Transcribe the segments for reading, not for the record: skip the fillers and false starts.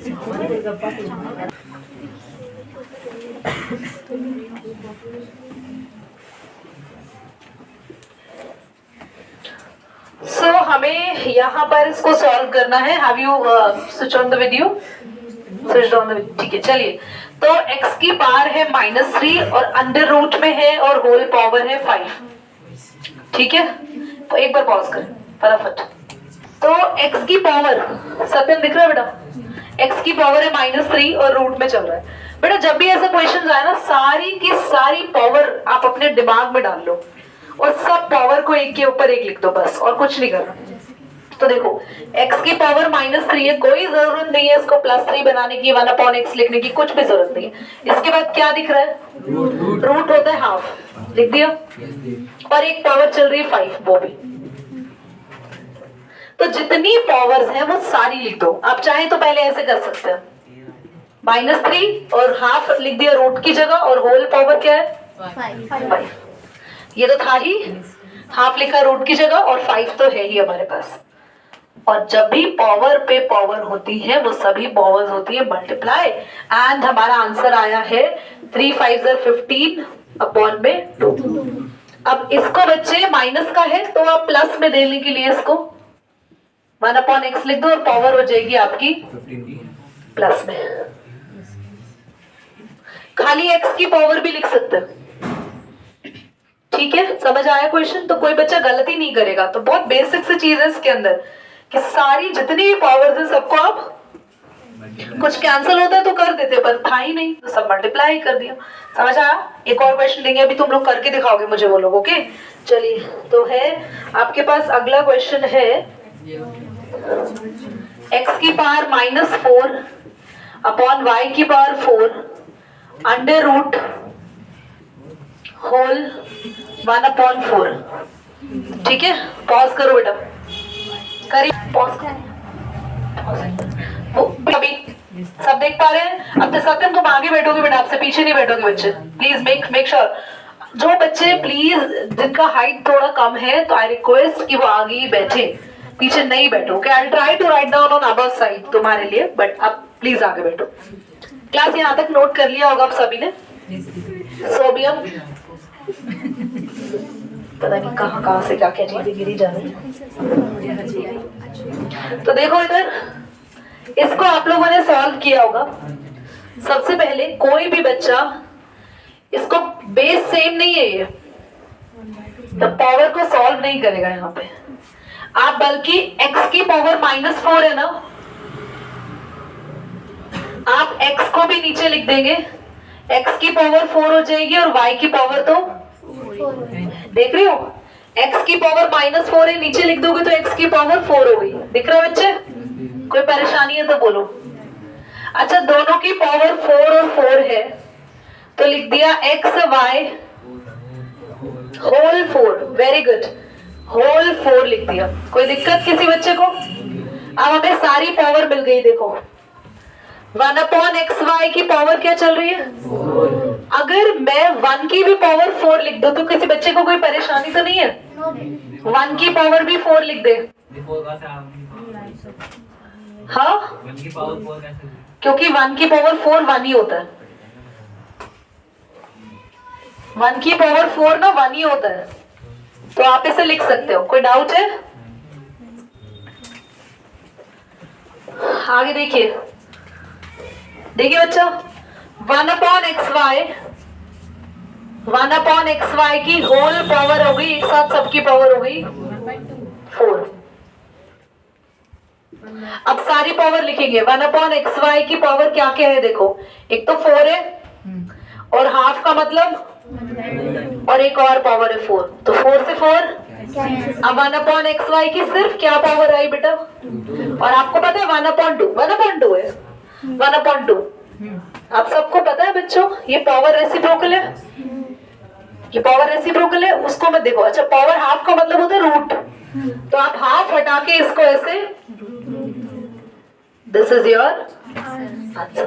सो हमें यहाँ पर इसको सॉल्व करना है. Have you switch on the video? Switch on the video. ठीक है, चलिए. तो x की पावर है -3 और अंडर रूट में है और होल पावर है 5. ठीक है, तो एक बार पॉज करें फटाफट. तो x की पावर, सत्यम दिख रहा है बेटा? x की पावर है -3 और रूट में चल रहा है. बेटा जब भी ऐसा क्वेश्चन आए ना, सारी की सारी पावर आप अपने दिमाग में डाल लो और सब पावर को एक के ऊपर एक लिख दो बस, और कुछ नहीं करना. तो देखो x की पावर -3 है, कोई जरूरत नहीं है इसको +3 बनाने की, 1/x लिखने की, कुछ भी जरूरत नहीं है. इसके बाद क्या दिख रहा है? रूट होता है हाफ, लिख दिया. और एक पावर चल रही है 5, वो भी. तो जितनी पावर्स हैं वो सारी लिख दो. आप चाहें तो पहले ऐसे कर सकते हैं, -3 और हाफ लिख दिया रूट की जगह, और होल पावर क्या है? 5. ये तो था ही, हाफ लिखा रूट की जगह, और 5 तो है ही हमारे पास. और जब भी पावर पे पावर होती है वो सभी पावर्स होती है मल्टीप्लाई. एंड हमारा आंसर आया है 3 5 15 अपॉन में 2. अब इसको बच्चे माइनस का है तो आप प्लस में देने के लिए इसको 1/x लिख दो और पावर हो जाएगी आपकी प्लस में. खाली x की पावर भी लिख सकते हैं. ठीक है, समझ आया क्वेश्चन? तो कोई बच्चा गलती नहीं करेगा. तो बहुत बेसिक सी चीज है इसके अंदर कि सारी जितनी भी पावर्स है सबको आप, कुछ कैंसिल होता है तो कर देते, पर था ही नहीं तो सब मल्टीप्लाई ही कर दिया. समझ आया? एक और क्वेश्चन लेंगे, अभी तुम लोग करके दिखाओगे मुझे वो लोग. ओके चलिए, तो है आपके पास अगला क्वेश्चन है. x की पावर -4 अपॉन y की पावर 4 अंडर रूट होल 1/4. ठीक है, पॉज करो बेटा, करिए पॉज करो. अभी सब देख पा रहे हैं? अब तो सत्यम तुम आगे बैठोगे बेटा, आपसे पीछे नहीं बैठोगे बच्चे. Please make sure. जो बच्चे प्लीज जिनका हाइट थोड़ा कम है तो आई रिक्वेस्ट कि वो आगे ही बैठे, पीछे नहीं बैठो. Okay, I try to write down on above side तुम्हारे लिए, बट अब प्लीज आगे बैठो. क्लास यहाँ तक नोट कर लिया होगा आप सभी ने? सोबियम पता नहीं कहाँ से क्या क्या चीजें गिरी जा रही है. तो देखो इधर, इसको आप लोगों ने सॉल्व किया होगा. सबसे पहले कोई भी बच्चा, इसको बेस सेम नहीं है ये, तो पावर को सॉल्व नहीं करेगा यहाँ पे आप, बल्कि x की पावर -4 है ना, आप x को भी नीचे लिख देंगे. x की पावर 4 हो जाएगी और y की पावर तो देख रही हो, x की पावर -4 है, नीचे लिख दोगे तो x की पावर 4 हो गई. दिख रहा है बच्चे? कोई परेशानी है तो बोलो. अच्छा, दोनों की पावर 4 और 4 है तो लिख दिया x y whole 4. Very good, whole 4 लिख दिया. कोई दिक्कत किसी बच्चे को? अब हमें सारी पावर मिल गई. देखो 1/xy की पावर क्या चल रही है? अगर मैं 1 की भी पावर 4 लिख दूं तो किसी बच्चे को कोई परेशानी तो नहीं है? 1 की पावर भी 4 लिख दे. हाँ, क्योंकि 1 की पावर 4 1 ही होता है. 1 की पावर 4 ना 1 ही होता है, तो आप इसे लिख सकते हो. कोई डाउट है? आगे देखिए बच्चा, 1/xy की होल पावर हो गई, एक साथ सबकी पावर हो गई 4. अब सारी पावर लिखेंगे. 1/xy की पावर क्या क्या है? देखो, एक तो 4 है और हाफ का मतलब, और एक और पावर है 4, तो 4 से 4. अब 1/xy की सिर्फ क्या पावर आई बेटा? और आपको पता है 1/2 है. 1/2 आप सबको पता है बच्चों, ये पावर रेसिप्रोकल है. ये पावर रेसिप्रोकल है, उसको मत देखो. अच्छा, पावर हाफ का मतलब होता है रूट, तो आप हाफ हटा के इसको ऐसे, दिस इज योर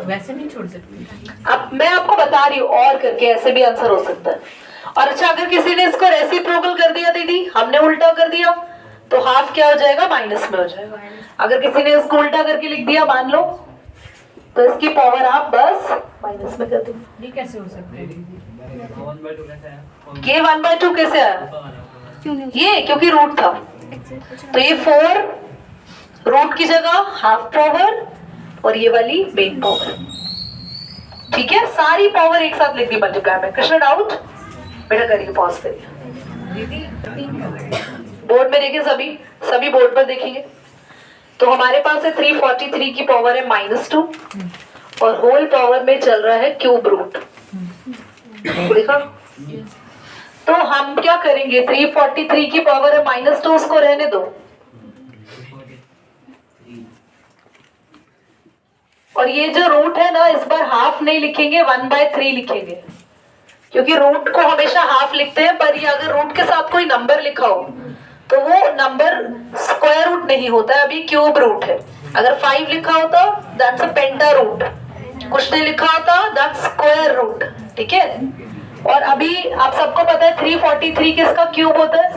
वैसे नहीं छोड़ सकते. अब मैं आपको बता रही हूँ, और करके ऐसे भी आंसर हो सकता है. और अच्छा, अगर किसी ने इसको रेसिप्रोकल कर दिया दीदी, हमने उल्टा कर दिया, तो हाफ क्या हो जाएगा? माइनस में हो जाएगा. अगर किसी ने इसको उल्टा करके लिख दिया, मान लो तो इसकी पावर आप बस माइनस में कर दो। ये कैसे हो सकता है? ये 1/2 कैसे आया? ये क्योंकि रूट था, तो ये 4 रूट की जगह हाफ पावर और ये वाली मेन पावर। ठीक है, सारी पावर एक साथ लिख दी मल्टीप्लाई में। कृष्ण डाउट? बेटा करिए, पॉज करिए, दीदी बोर्ड में देखिए, सभी बोर्ड पर देखेंगे। तो हमारे पास है 343 की पावर है -2 और होल पावर में चल रहा है क्यूब रूट। देखा? तो हम क्या करेंगे, 343 की पावर है -2, उसको रहने दो, और ये जो रूट है ना, इस बार हाफ नहीं लिखेंगे, 1/3 लिखेंगे, क्योंकि रूट को हमेशा हाफ लिखते हैं, पर ये अगर रूट के साथ कोई नंबर लिखा हो तो वो नंबर स्क्वायर रूट नहीं होता है, अभी क्यूब रूट है। अगर 5 लिखा होता दैट्स अ पेंटा रूट, कुछ नहीं लिखा होता दैट्स स्क्वायर रूट। ठीक है, और अभी आप सबको पता है 343 किसका क्यूब होता है,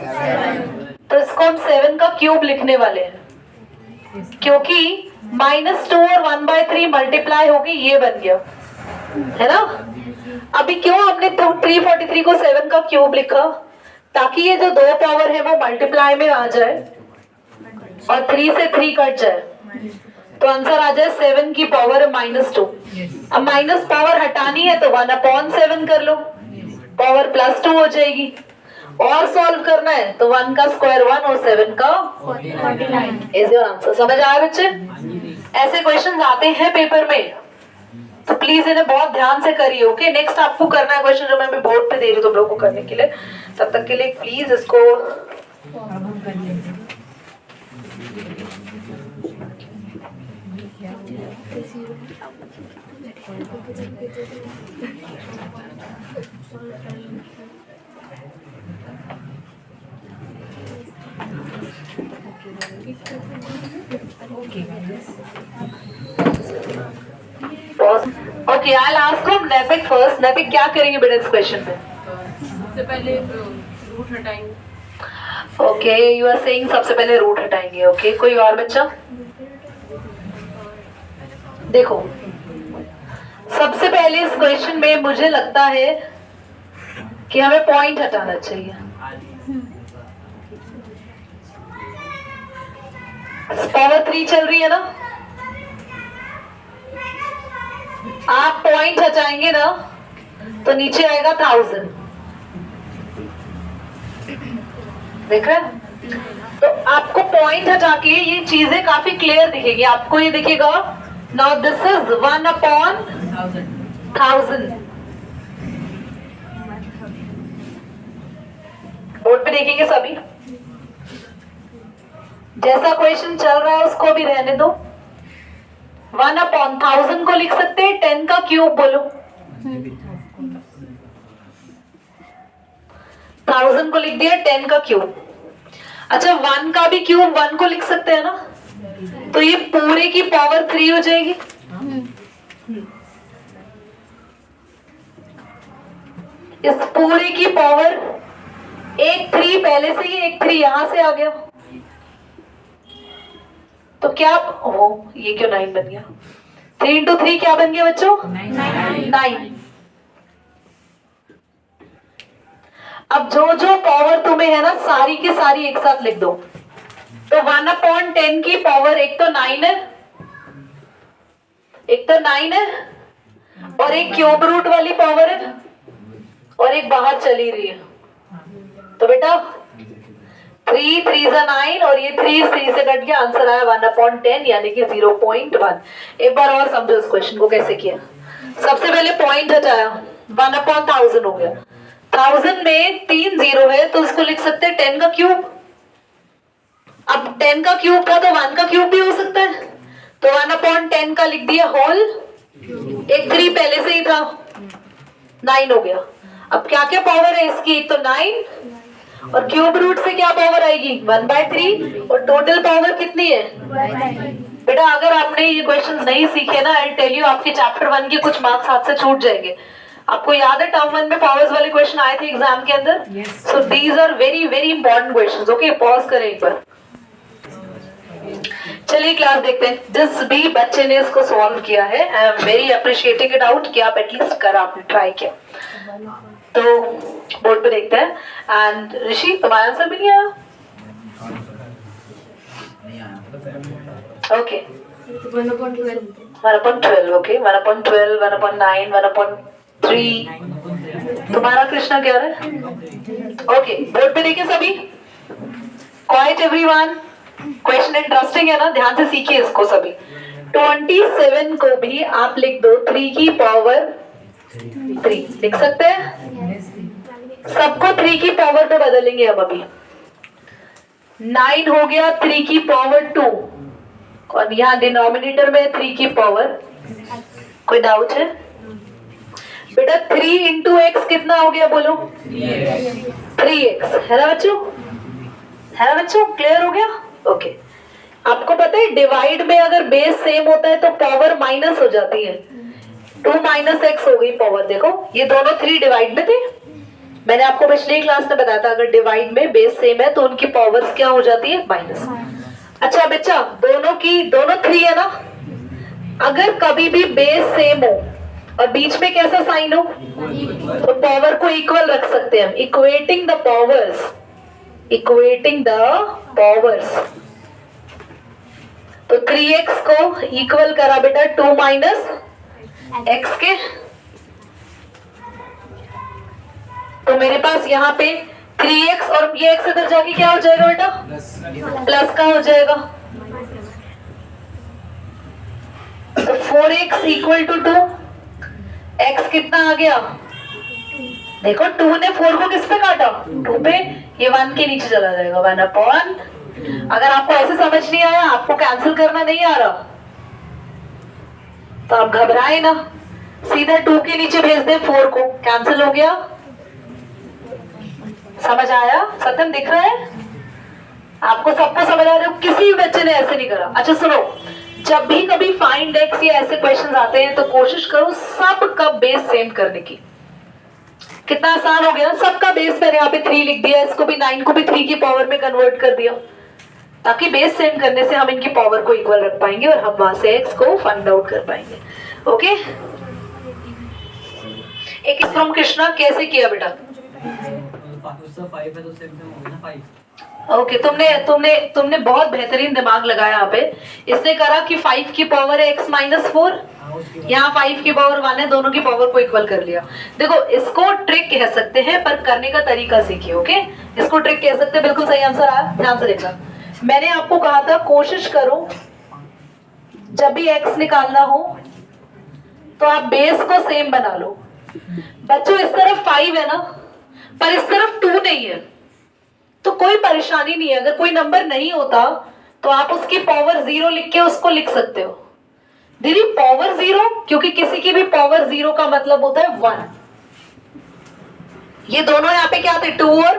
तो इसको हम 7 का क्यूब लिखने वाले हैं, क्योंकि -2 और 1/3 मल्टीप्लाई होगी, ये बन गया है ना। अभी क्यों हमने 343 को 7 का क्यूब लिखा, ताकि ये जो 2 पावर है वो मल्टीप्लाई में आ जाए और 3 से 3 कट जाए, तो आंसर आ जाए 7 की पावर -2। अब माइनस पावर हटानी है तो 1/7 कर लो, पावर +2 हो जाएगी। और सॉल्व करना है तो 1 का स्क्वायर 1 और 7 का 49 इज योर आंसर। समझ आया बच्चे? ऐसे क्वेश्चंस आते हैं पेपर में, तो प्लीज इन्हें बहुत ध्यान से करिए। ओके, नेक्स्ट आपको करना है क्वेश्चन जो मैं अभी बोर्ड पे दे रही हूँ तुम लोगों को करने के लिए, तब तक के लिए प्लीज इसको ओके, आई आस्क फ्रॉम नैपिक फर्स्ट। नैपिक क्या करेंगे बेटा इस क्वेश्चन में? सबसे पहले रूट हटाएंगे। ओके, यू आर सेइंग सबसे पहले रूट हटाएंगे। ओके, कोई और बच्चा? देखो, सबसे पहले इस क्वेश्चन में मुझे लगता है कि हमें पॉइंट हटाना चाहिए। पावर 3 चल रही है ना, आप पॉइंट हटाएंगे ना तो नीचे आएगा 1000। देख रहे हैं? तो आपको पॉइंट हटा के ये चीजें काफी क्लियर दिखेगी। आपको ये दिखेगा, नाउ दिस इज 1/1000। बोर्ड पे देखेंगे सभी, जैसा क्वेश्चन चल रहा है उसको भी रहने दो। 1/1000 को लिख सकते हैं 10 का क्यूब, बोलो 1000 को लिख दिया 10 का क्यूब। अच्छा, 1 का भी क्यूब 1 को लिख सकते हैं ना, तो ये पूरे की पावर 3 हो जाएगी। इस पूरे की पावर एक 3 पहले से ही, एक 3 यहां से आ गया, तो क्या ये क्यों 9 बन गया? 3 × 3 क्या बन गया बच्चों? 9। अब जो जो पावर तुम्हें है ना, सारी की सारी एक साथ लिख दो। तो 1/10 की पावर एक तो 9 है, और एक क्यूब रूट वाली पावर है, और एक बाहर चली रही है। तो बेटा 3 3 × 9 और ये 3 3 से कट गया, आंसर आया 1/10 यानी कि 0.1। एक बार और समझो इस क्वेश्चन को कैसे किया। सबसे पहले पॉइंट हटाया, 1/1000 हो गया। 1000 में 3 0 है तो उसको लिख सकते हैं 10 का क्यूब। अब 10 का क्यूब था तो 1 का क्यूब भी हो सकता है, तो 1/10 का लिख दिया होल, एक 3 पहले से ही था, 9 हो गया। अब क्या क्या पावर है इसकी? एक तो 9 और क्यूब रूट से क्या पावर आएगी? 1/3, और टोटल पावर कितनी है? बेटा अगर आपने ये क्वेश्चंस नहीं सीखे ना, आई टेल यू आपके चैप्टर 1 के कुछ मार्क्स हाथ से छूट जाएंगे। आपको याद है टर्म 1 में पावर्स वाले क्वेश्चन आए थे एग्जाम के अंदर? So these are very very important questions. Okay, pause करें एक बार। चलिए क्लास देखते हैं। जिस भी बच्चे ने इसको सॉल्व किया है, I am very appreciating it out कि आप एटलीस्ट करा, आपने ट्राई किया। तो बोर्ड पे देखते हैं। एंड ऋषि, तुम्हारा आंसर भी नहीं आया? Okay, 1/12, okay, 1/12, 1/9, 1/3। तुम्हारा कृष्णा क्या है? ओके, बोर्ड पे देखिए सभी। क्वाइट एवरीवन, क्वेश्चन इंटरेस्टिंग है ना, ध्यान से सीखिए इसको सभी। 27 को भी आप लिख दो 3 की पावर 3, लिख सकते हैं? सबको 3 की पावर पे बदलेंगे हम अभी। 9 हो गया 3 की पावर 2, और यहाँ डिनोमिनेटर में 3 की पावर। कोई डाउट है बेटा? 3 इंटू एक्स कितना हो गया बोलो? 3x है ना बच्चों? है ना बच्चों? क्लियर हो गया? ओके। आपको पता है डिवाइड में अगर बेस सेम होता है तो पावर माइनस हो जाती है। 2 - x हो गई पावर। देखो ये दोनों 3 डिवाइड में थे। मैंने आपको पिछली क्लास में बताया था अगर डिवाइड में बेस सेम है तो उनकी पावर्स क्या हो जाती है? माइनस। अच्छा बच्चा, दोनों 3 है ना, अगर कभी भी बेस सेम हो और बीच में कैसा साइन हो तो पावर को इक्वल रख सकते हैं हम। Equating the powers, equating the powers. तो 3x को इक्वल करा बेटा 2 - x के। तो मेरे पास यहाँ पे 3x और ये x इधर जाके क्या हो जाएगा बेटा? प्लस का हो जाएगा। तो 4x = 2। x कितना आ गया? देखो 2 ने 4 को किस पे काटा? 2 पे। ये 1 के नीचे चला जाएगा, 1/। अगर आपको ऐसे समझ नहीं आया, आपको कैंसिल करना नहीं आ रहा, तो आप घबराए ना, सीधा 2 के नीचे भेज दे 4 को, कैंसिल हो गया। समझ आया? सत्यम दिख रहा है आपको? सबको समझ आ रहा है? किसी भी बच्चे ने ऐसे नहीं करा। अच्छा सुनो, जब भी कभी फाइंड एक्स या ऐसे क्वेश्चंस आते हैं तो कोशिश करो सब का बेस सेम करने की। कितना आसान हो गया, सबका बेस मैंने यहाँ पे 3 लिख दिया, इसको भी 9 को भी 3 की पावर में कन्वर्ट कर दिया, ताकि बेस सेम करने से हम इनकी पावर को इक्वल रख पाएंगे और हम वहां से x को फाइंड आउट कर पाएंगे। ओके, एक फ्रॉम कृष्णा, कैसे किया बेटा? ओके, तुमने बहुत बेहतरीन दिमाग लगाया यहाँ पे। इसने करा कि 5 की पावर है x - 4, यहाँ 5 की पावर 1 है, दोनों की पावर को इक्वल कर लिया। देखो इसको ट्रिक कह सकते हैं, पर करने का तरीका सीखिए। ओके, इसको ट्रिक कह सकते हैं। बिल्कुल सही आंसर आया, ध्यान से देखना। मैंने आपको कहा था कोशिश करो जब भी x निकालना हो तो आप बेस को सेम बना लो। बच्चों इस तरफ 5 है ना, पर इस तरफ 2 नहीं है, तो कोई परेशानी नहीं है। अगर कोई नंबर नहीं होता तो आप उसकी पावर 0 लिख के उसको लिख सकते हो। दीदी पावर 0, क्योंकि किसी की भी पावर 0 का मतलब होता है 1। ये दोनों यहाँ पे क्या थे? 2 और,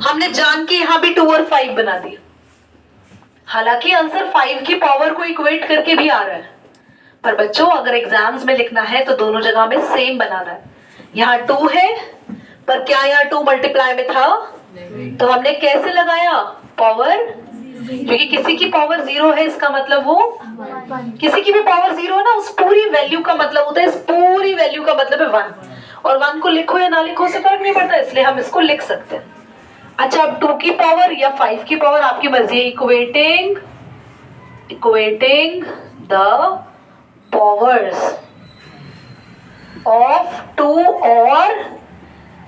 हमने जान के यहाँ भी 2 और 5 बना दिया। हालांकि आंसर 5 की पावर को इक्वेट करके भी आ रहा है, पर बच्चों अगर एग्जाम्स में लिखना है तो दोनों जगह में सेम बनाना है। यहाँ 2 है, पर क्या यहाँ 2 मल्टीप्लाई में था? तो हमने कैसे लगाया? पावर, क्योंकि किसी की पावर 0 है इसका मतलब वो, किसी की भी पावर 0 है ना, उस पूरी वैल्यू का मतलब होता है, इस पूरी वैल्यू का मतलब है 1। और 1 को लिखो या ना लिखो से फर्क नहीं पड़ता, इसलिए हम इसको लिख सकते हैं। अच्छा, अब 2 की पावर या 5 की पावर आपकी मर्जी है। इक्वेटिंग द पावर्स ऑफ 2, और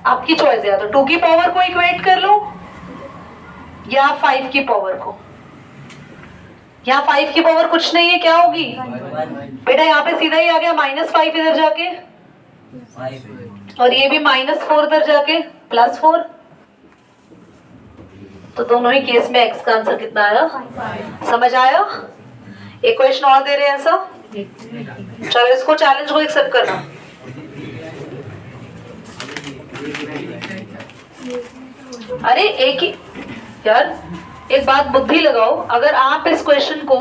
आपकी चॉइस है, तो 2 की पावर को इक्वेट कर लो या 5 की पावर को। यहाँ 5 की पावर कुछ नहीं है, क्या होगी बेटा? यहाँ पे सीधा ही आ गया -5 इधर जाके, और ये भी -4 इधर जाके +4। तो दोनों ही केस में x का आंसर कितना आया? समझ आया? एक क्वेश्चन और दे रहे हैं ऐसा, चलो इसको चैलेंज को एक्सेप्ट करना। अरे एक ही यार, एक बात बुद्धि लगाओ, अगर आप इस क्वेश्चन को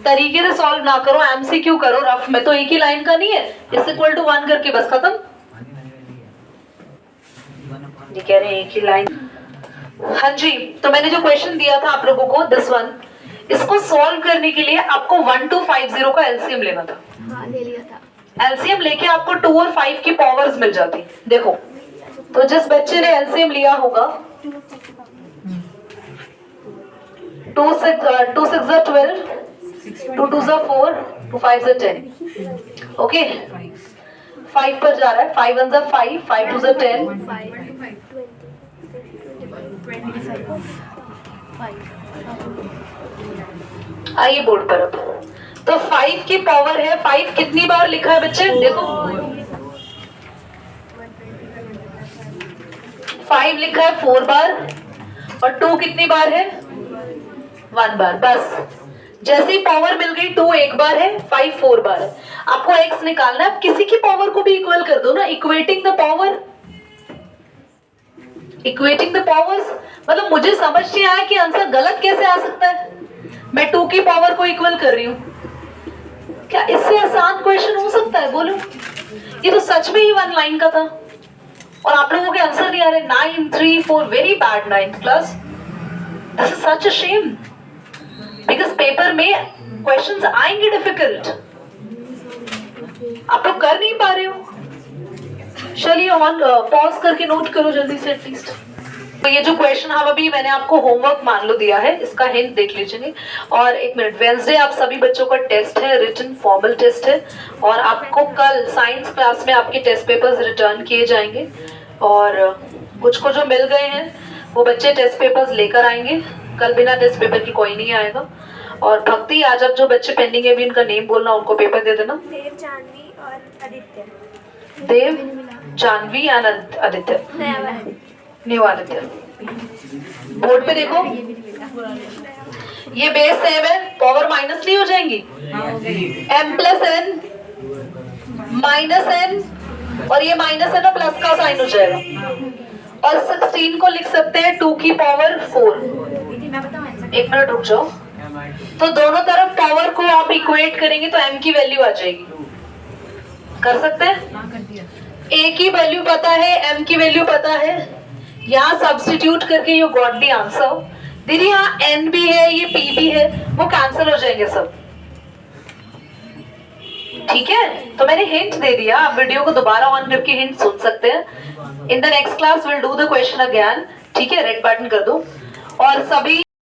तरीके से सॉल्व ना करो, एमसीक्यू करो रफ में, तो एक ही लाइन का नहीं है, =1 करके बस खत्म। ये कह रहे हैं एक ही लाइन। हाँ जी, तो मैंने जो क्वेश्चन दिया था आप लोगों को, दिस वन, इसको सॉल्व करने के लिए आपको 1250 का एलसीएम लेना था। हाँ ले लिया था। एलसीएम लेके आपको 2 और 5 की पावर्स मिल जाती। देखो, तो जिस बच्चे ने एलसीएम लिया होगा 2 6 12, 2 2 4, 2 5 10। ओके, 5 पर जा रहा है। 5 1 5, 5 2 10। 5 आइए बोर्ड पर अब। तो 5 की पावर है 5 कितनी बार लिखा है बच्चे? देखो 5 लिखा है 4 बार और 2 कितनी बार है? 1 बार। बस जैसे ही पावर मिल गई 2 एक बार है, 5 4 बार है। आपको x निकालना है। आप किसी की पावर को भी इक्वल कर दो ना, equating the power. Equating the powers मतलब मुझे समझ नहीं आया कि आंसर गलत कैसे आ सकता है। मैं 2 की पावर को इक्वल कर रही हूँ। क्या इससे आसान क्वेश्चन हो सकता है? बोलो। ये तो सच में ही 1 लाइन का था और आप लोगों के आंसर नहीं आ रहे। 9 3 4 very bad 9th class. This is such a shame because paper में क्वेश्चंस आएंगे डिफिकल्ट, आप लोग कर नहीं पा रहे हो। चलिए ऑन पॉज करके नोट करो जल्दी से एटलीस्ट। तो ये जो क्वेश्चन हम अभी मैंने आपको होमवर्क मान लो दिया है, इसका हिंट देख लीजिए। और एक मिनट, वेंसडे आप सभी बच्चों का टेस्ट है, रिटन फॉर्मल टेस्ट है और आपको कल साइंस क्लास में आपके टेस्ट पेपर्स रिटर्न किए जाएंगे और कुछ को जो मिल गए हैं वो बच्चे टेस्ट पेपर्स लेकर आएंगे। कल बिना टेस्ट पेपर की कोई नहीं आएगा। और भक्ति, आज अब जो बच्चे पेंडिंग है अभी उनका नेम बोलना, उनको पेपर दे देना। देव, जानवी और आदित्य। देव, जानवी एंड आदित्य, नया वाला। न्यू आदित्य। बोर्ड पे देखो, ये बेस सेम है, पावर माइनस नहीं हो जाएंगी। m plus n minus n और ये माइनस है ना, प्लस का साइन हो जाएगा। और 16 को लिख सकते हैं 2 की पावर 4। एक मिनट रुक जाओ। तो दोनों तरफ पावर को आप इक्वेट करेंगे तो m की वैल्यू आ जाएगी। कर सकते हैं? a की वैल्यू पता है, m की वैल्यू पता है, यहाँ सब्स्टिट्यूट करके यू गॉट द आंसर। दीदी यहाँ n भी है, ये p भी है, वो कैंसिल हो जाएंगे सब। ठीक है, तो मैंने हिंट दे दिया। आप वीडियो को दोबारा ऑन करके हिंट सुन सकते हैं। In the next class will do the question again. ठीक है, रेड बटन कर दो और सभी